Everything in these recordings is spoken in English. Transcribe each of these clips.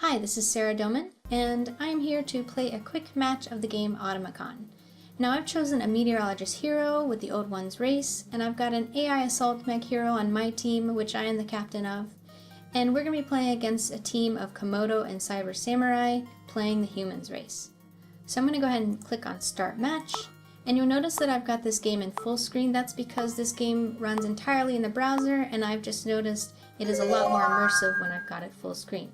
Hi, this is Sarah Doman, and I am here to play a quick match of the game AUTOMAKHAN. Now I've chosen a Meteorologist hero with the Old Ones race, and I've got an AI Assault Mech hero on my team, which I am the captain of, and we're going to be playing against a team of Komodo and Cyber Samurai playing the Humans race. So I'm going to go ahead and click on Start Match, and you'll notice that I've got this game in full screen. That's because this game runs entirely in the browser, and I've just noticed it is a lot more immersive when I've got it full screen.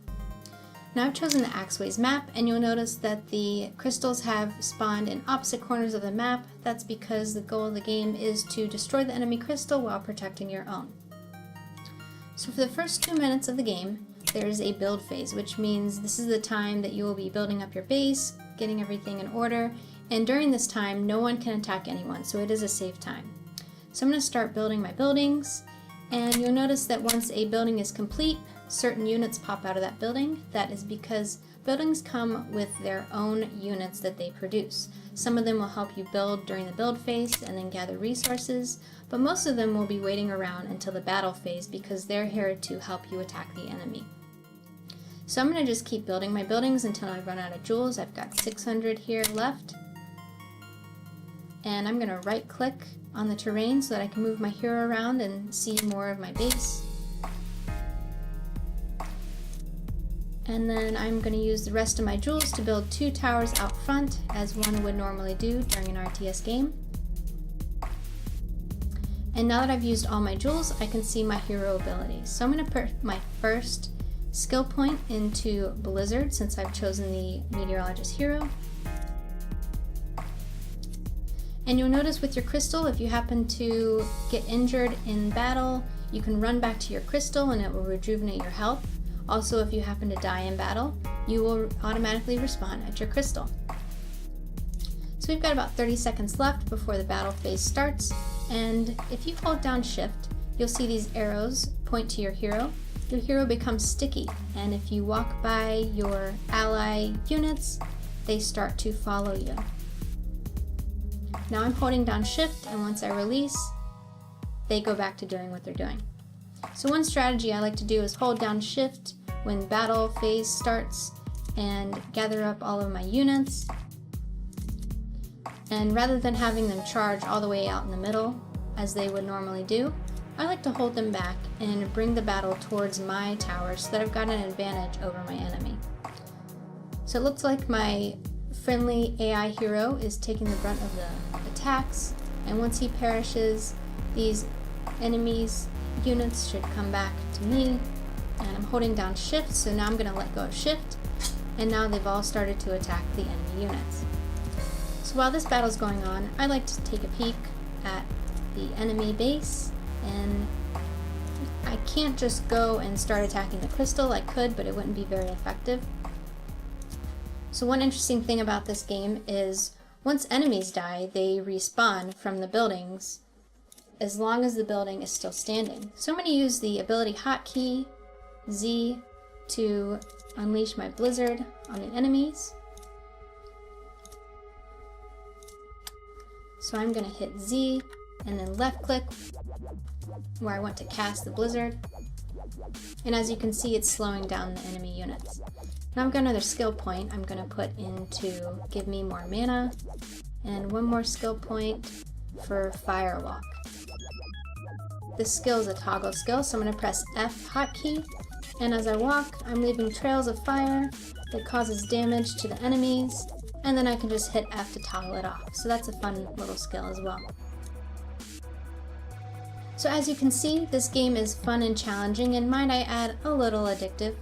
Now I've chosen the Axeways map, and you'll notice that the crystals have spawned in opposite corners of the map. That's because the goal of the game is to destroy the enemy crystal while protecting your own. So for the first 2 minutes of the game, there is a build phase, which means this is the time that you will be building up your base, getting everything in order, and during this time no one can attack anyone, so it is a safe time. So I'm going to start building my buildings, and you'll notice that once a building is complete, certain units pop out of that building. That is because buildings come with their own units that they produce. Some of them will help you build during the build phase and then gather resources, but most of them will be waiting around until the battle phase because they're here to help you attack the enemy. So I'm going to just keep building my buildings until I run out of jewels. I've got 600 here left. And I'm going to right click on the terrain so that I can move my hero around and see more of my base. And then I'm going to use the rest of my jewels to build 2 towers out front, as one would normally do during an RTS game. And now that I've used all my jewels, I can see my hero abilities. So I'm going to put my first skill point into Blizzard, since I've chosen the Meteorologist hero. And you'll notice with your crystal, if you happen to get injured in battle, you can run back to your crystal and it will rejuvenate your health. Also, if you happen to die in battle, you will automatically respawn at your crystal. So we've got about 30 seconds left before the battle phase starts, and if you hold down shift, you'll see these arrows point to your hero. Your hero becomes sticky, and if you walk by your ally units, they start to follow you. Now I'm holding down shift, and once I release, they go back to doing what they're doing. So one strategy I like to do is hold down shift when battle phase starts and gather up all of my units. And rather than having them charge all the way out in the middle, as they would normally do, I like to hold them back and bring the battle towards my tower so that I've got an advantage over my enemy. So it looks like my friendly AI hero is taking the brunt of the attacks, and once he perishes, these enemies units should come back to me, and I'm holding down shift, so now I'm going to let go of shift, and now they've all started to attack the enemy units. So while this battle is going on, I like to take a peek at the enemy base, and I can't just go and start attacking the crystal. I could, but it wouldn't be very effective. So one interesting thing about this game is once enemies die, they respawn from the buildings as long as the building is still standing. So I'm going to use the ability hotkey Z to unleash my blizzard on the enemies. So I'm going to hit Z and then left click where I want to cast the blizzard. And as you can see, it's slowing down the enemy units. Now I've got another skill point I'm going to put into give me more mana, and one more skill point for Firewalk. This skill is a toggle skill, so I'm going to press F hotkey, and as I walk, I'm leaving trails of fire that causes damage to the enemies, and then I can just hit F to toggle it off. So that's a fun little skill as well. So as you can see, this game is fun and challenging, and might I add, a little addictive.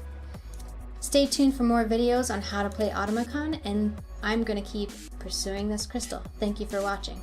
Stay tuned for more videos on how to play AUTOMAKHAN, and I'm going to keep pursuing this crystal. Thank you for watching.